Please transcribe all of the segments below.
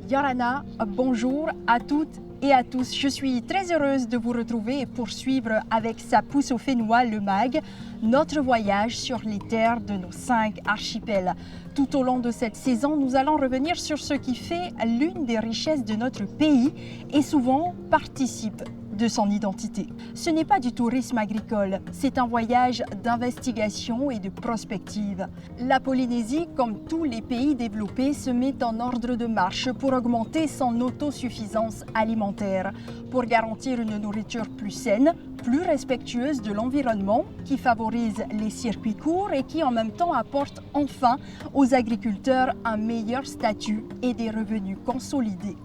Yorana, bonjour à toutes et à tous. Je suis très heureuse de vous retrouver et poursuivre avec sa pousse au Fénois, le MAG, notre voyage sur les terres de nos 5 archipels. Tout au long de cette saison, nous allons revenir sur ce qui fait l'une des richesses de notre pays et souvent participe de son identité. Ce n'est pas du tourisme agricole, c'est un voyage d'investigation et de prospective. La Polynésie, comme tous les pays développés, se met en ordre de marche pour augmenter son autosuffisance alimentaire, pour garantir une nourriture plus saine, plus respectueuse de l'environnement, qui favorise les circuits courts et qui en même temps apporte enfin aux agriculteurs un meilleur statut et des revenus consolidés.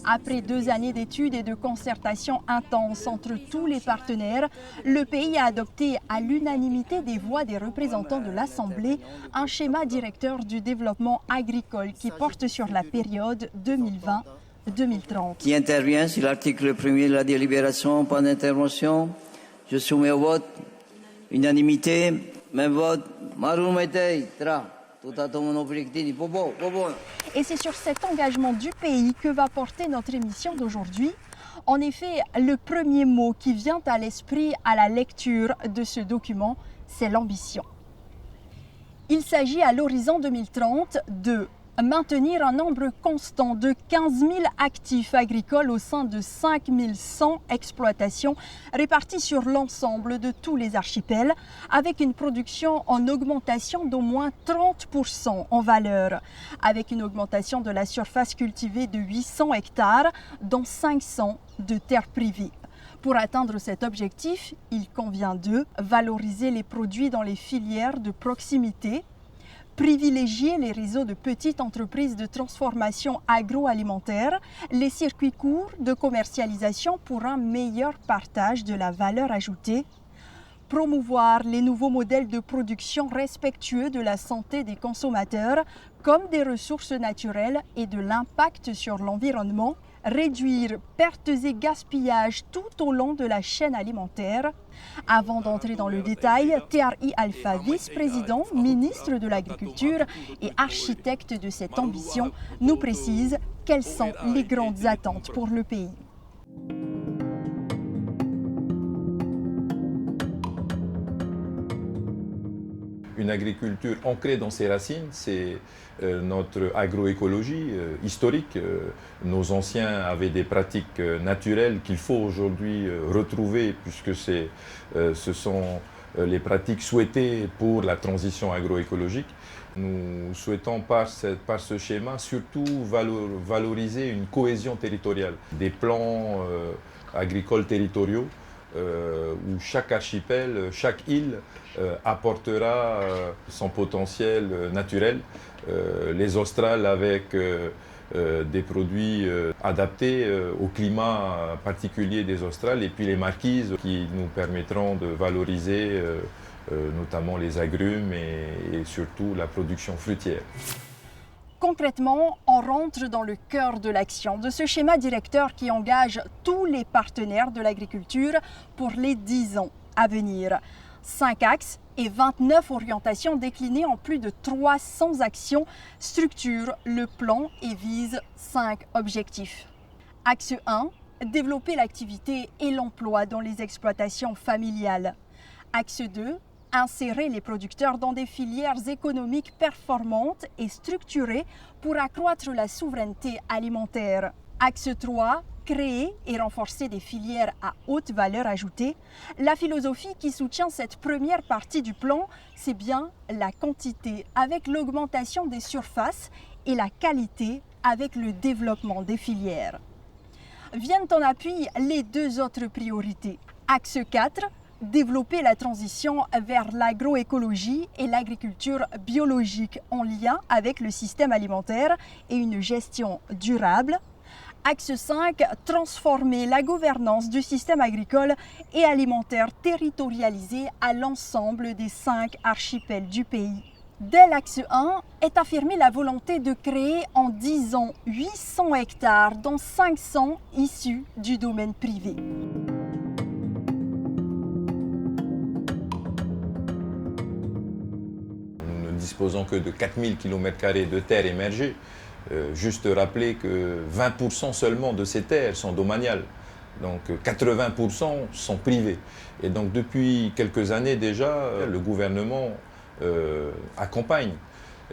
Après 2 années d'études et de concertation intense entre tous les partenaires, le pays a adopté à l'unanimité des voix des représentants de l'Assemblée un schéma directeur du développement agricole qui porte sur la période 2020-2030. Qui intervient sur l'article 1er de la délibération, pas d'intervention. Je soumets au vote. Unanimité, même vote. Maru Metei, Tra. Et c'est sur cet engagement du pays que va porter notre émission d'aujourd'hui. En effet, le premier mot qui vient à l'esprit à la lecture de ce document, c'est l'ambition. Il s'agit à l'horizon 2030 de maintenir un nombre constant de 15 000 actifs agricoles au sein de 5 100 exploitations réparties sur l'ensemble de tous les archipels, avec une production en augmentation d'au moins 30% en valeur, avec une augmentation de la surface cultivée de 800 hectares, dont 500 de terres privées. Pour atteindre cet objectif, il convient de valoriser les produits dans les filières de proximité, privilégier les réseaux de petites entreprises de transformation agroalimentaire, les circuits courts de commercialisation pour un meilleur partage de la valeur ajoutée, promouvoir les nouveaux modèles de production respectueux de la santé des consommateurs comme des ressources naturelles et de l'impact sur l'environnement, réduire pertes et gaspillages tout au long de la chaîne alimentaire. Avant d'entrer dans le détail, TRI Alpha, vice-président, ministre de l'Agriculture et architecte de cette ambition, nous précise quelles sont les grandes attentes pour le pays. Une agriculture ancrée dans ses racines, c'est notre agroécologie historique. Nos anciens avaient des pratiques naturelles qu'il faut aujourd'hui retrouver puisque ce sont les pratiques souhaitées pour la transition agroécologique. Nous souhaitons par ce schéma surtout valoriser une cohésion territoriale, des plans agricoles territoriaux où chaque archipel, chaque île apportera son potentiel naturel. Les Australes avec des produits adaptés au climat particulier des Australes et puis les Marquises qui nous permettront de valoriser notamment les agrumes et surtout la production fruitière. Concrètement, on rentre dans le cœur de l'action de ce schéma directeur qui engage tous les partenaires de l'agriculture pour les 10 ans à venir. 5 axes et 29 orientations déclinées en plus de 300 actions structurent le plan et visent 5 objectifs. Axe 1, développer l'activité et l'emploi dans les exploitations familiales. Axe 2, insérer les producteurs dans des filières économiques performantes et structurées pour accroître la souveraineté alimentaire. Axe 3, créer et renforcer des filières à haute valeur ajoutée. La philosophie qui soutient cette première partie du plan, c'est bien la quantité avec l'augmentation des surfaces et la qualité avec le développement des filières. Viennent en appui les 2 autres priorités. Axe 4, développer la transition vers l'agroécologie et l'agriculture biologique en lien avec le système alimentaire et une gestion durable. Axe 5, transformer la gouvernance du système agricole et alimentaire territorialisé à l'ensemble des 5 archipels du pays. Dès l'axe 1 est affirmée la volonté de créer en 10 ans 800 hectares, dont 500 issus du domaine privé. Nous ne disposons que de 4000 km² de terres émergées. Juste rappeler que 20% seulement de ces terres sont domaniales. Donc 80% sont privées. Et donc depuis quelques années déjà, le gouvernement accompagne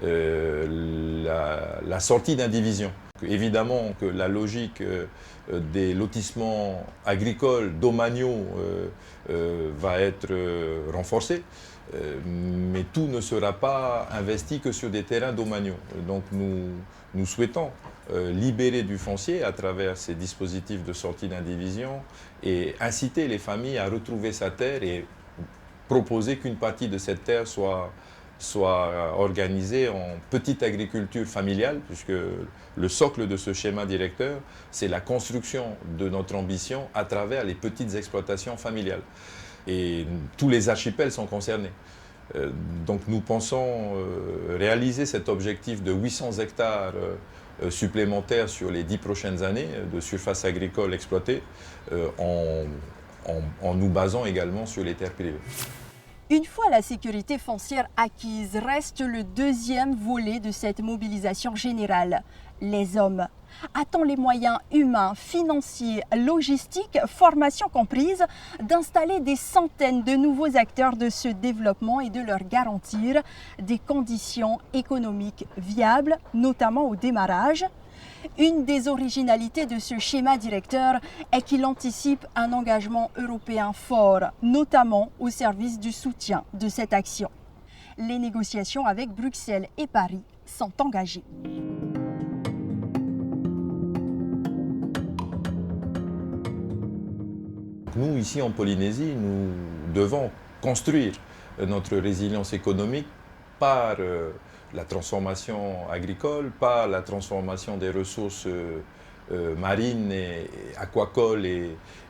la sortie d'indivision. Évidemment que la logique des lotissements agricoles domaniaux va être renforcée, mais tout ne sera pas investi que sur des terrains domaniaux. Donc nous souhaitons libérer du foncier à travers ces dispositifs de sortie d'indivision et inciter les familles à retrouver sa terre et proposer qu'une partie de cette terre soit organisée en petite agriculture familiale, puisque le socle de ce schéma directeur, c'est la construction de notre ambition à travers les petites exploitations familiales. Et tous les archipels sont concernés. Donc nous pensons réaliser cet objectif de 800 hectares supplémentaires sur les 10 prochaines années de surface agricole exploitée en nous basant également sur les terres privées. Une fois la sécurité foncière acquise, reste le deuxième volet de cette mobilisation générale, les hommes. A-t-on les moyens humains, financiers, logistiques, formation comprise, d'installer des centaines de nouveaux acteurs de ce développement et de leur garantir des conditions économiques viables, notamment au démarrage? Une des originalités de ce schéma directeur est qu'il anticipe un engagement européen fort, notamment au service du soutien de cette action. Les négociations avec Bruxelles et Paris sont engagées. Nous, ici en Polynésie, nous devons construire notre résilience économique par la transformation agricole, par la transformation des ressources marines et aquacoles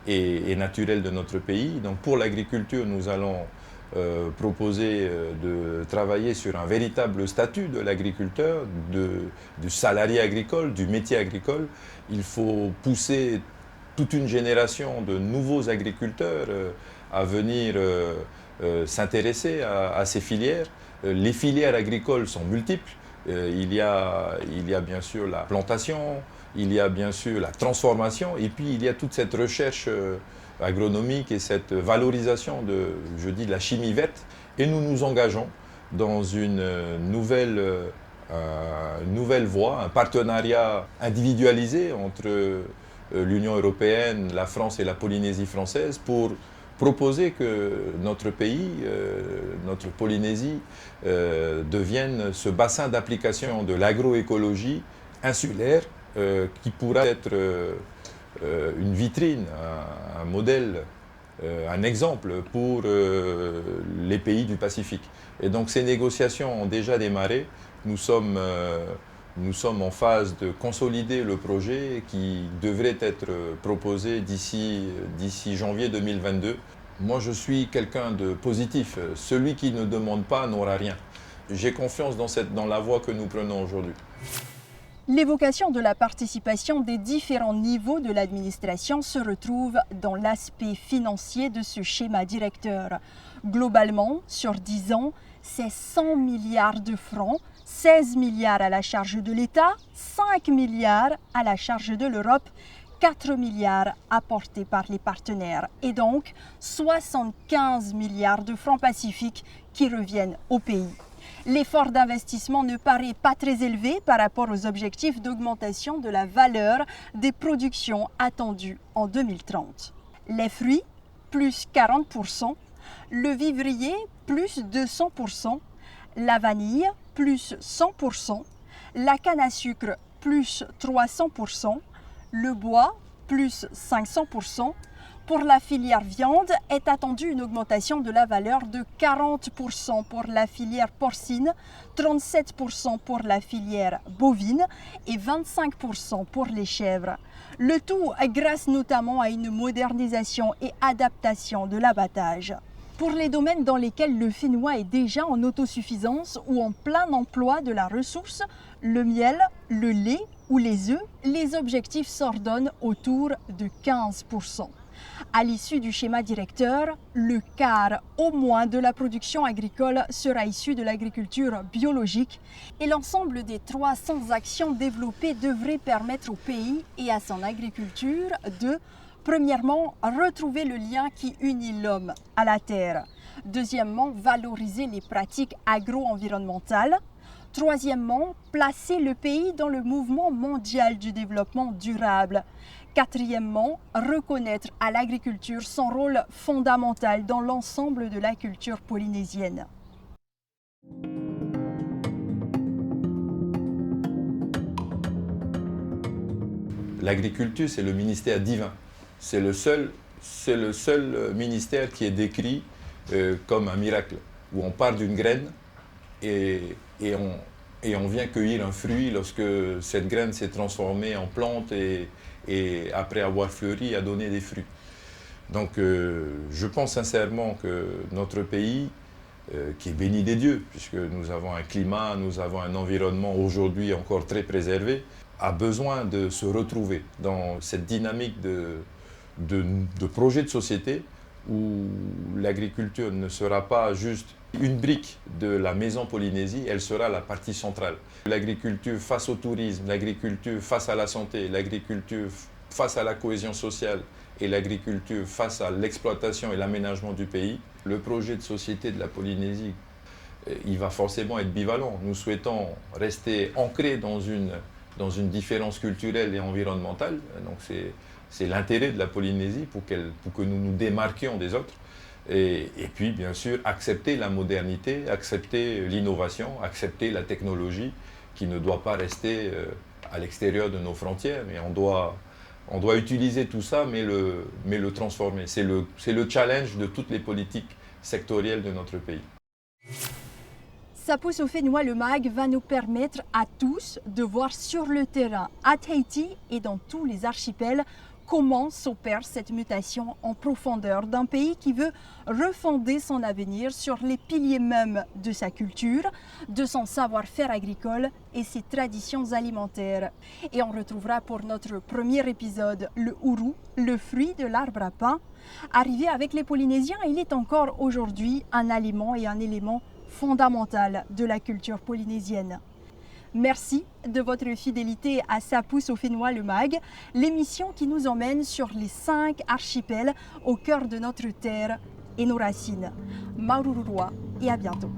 et naturelles de notre pays. Donc pour l'agriculture, nous allons proposer de travailler sur un véritable statut de l'agriculteur, du salarié agricole, du métier agricole. Il faut pousser toute une génération de nouveaux agriculteurs à venir s'intéresser à ces filières. Les filières agricoles sont multiples. Il y a bien sûr la plantation, il y a bien sûr la transformation, et puis il y a toute cette recherche agronomique et cette valorisation de la chimie verte. Et nous nous engageons dans une nouvelle voie, un partenariat individualisé entre l'Union européenne, la France et la Polynésie française pour proposer que notre pays, notre Polynésie, devienne ce bassin d'application de l'agroécologie insulaire qui pourra être une vitrine, un modèle, un exemple pour les pays du Pacifique. Et donc ces négociations ont déjà démarré. Nous sommes en phase de consolider le projet qui devrait être proposé d'ici janvier 2022. Moi, je suis quelqu'un de positif. Celui qui ne demande pas n'aura rien. J'ai confiance dans la voie que nous prenons aujourd'hui. L'évocation de la participation des différents niveaux de l'administration se retrouve dans l'aspect financier de ce schéma directeur. Globalement, sur 10 ans, c'est 100 milliards de francs, 16 milliards à la charge de l'État, 5 milliards à la charge de l'Europe, 4 milliards apportés par les partenaires et donc 75 milliards de francs pacifiques qui reviennent au pays. L'effort d'investissement ne paraît pas très élevé par rapport aux objectifs d'augmentation de la valeur des productions attendues en 2030. Les fruits, plus 40%, le vivrier, plus 200%, la vanille, plus 100%, la canne à sucre, plus 300%, le bois, plus 500%. Pour la filière viande, est attendue une augmentation de la valeur de 40% pour la filière porcine, 37% pour la filière bovine et 25% pour les chèvres. Le tout grâce notamment à une modernisation et adaptation de l'abattage. Pour les domaines dans lesquels le Fénois est déjà en autosuffisance ou en plein emploi de la ressource, le miel, le lait ou les œufs, les objectifs s'ordonnent autour de 15%. À l'issue du schéma directeur, le quart au moins de la production agricole sera issu de l'agriculture biologique et l'ensemble des 300 actions développées devraient permettre au pays et à son agriculture de, premièrement, retrouver le lien qui unit l'homme à la terre. Deuxièmement, valoriser les pratiques agro-environnementales. Troisièmement, placer le pays dans le mouvement mondial du développement durable. Quatrièmement, reconnaître à l'agriculture son rôle fondamental dans l'ensemble de la culture polynésienne. L'agriculture, c'est le ministère divin. C'est le seul ministère qui est décrit comme un miracle, où on part d'une graine et on vient cueillir un fruit lorsque cette graine s'est transformée en plante et après avoir fleuri a donné des fruits. Donc je pense sincèrement que notre pays, qui est béni des dieux, puisque nous avons un climat, nous avons un environnement aujourd'hui encore très préservé, a besoin de se retrouver dans cette dynamique de projet de société où l'agriculture ne sera pas juste une brique de la maison Polynésie, elle sera la partie centrale. L'agriculture face au tourisme, l'agriculture face à la santé, l'agriculture face à la cohésion sociale et l'agriculture face à l'exploitation et l'aménagement du pays, le projet de société de la Polynésie, il va forcément être bivalent. Nous souhaitons rester ancrés dans une différence culturelle et environnementale. Donc c'est l'intérêt de la Polynésie pour que nous nous démarquions des autres. Et puis, bien sûr, accepter la modernité, accepter l'innovation, accepter la technologie qui ne doit pas rester à l'extérieur de nos frontières. Mais on doit utiliser tout ça, mais le transformer. C'est le challenge de toutes les politiques sectorielles de notre pays. Sapus Ofenua le MAG va nous permettre à tous de voir sur le terrain, à Tahiti et dans tous les archipels, comment s'opère cette mutation en profondeur d'un pays qui veut refonder son avenir sur les piliers mêmes de sa culture, de son savoir-faire agricole et ses traditions alimentaires. Et on retrouvera pour notre premier épisode le ourou, le fruit de l'arbre à pain. Arrivé avec les Polynésiens, il est encore aujourd'hui un aliment et un élément fondamental de la culture polynésienne. Merci de votre fidélité à Sapus Ofenua le MAG, l'émission qui nous emmène sur les 5 archipels au cœur de notre terre et nos racines. Maururua et à bientôt.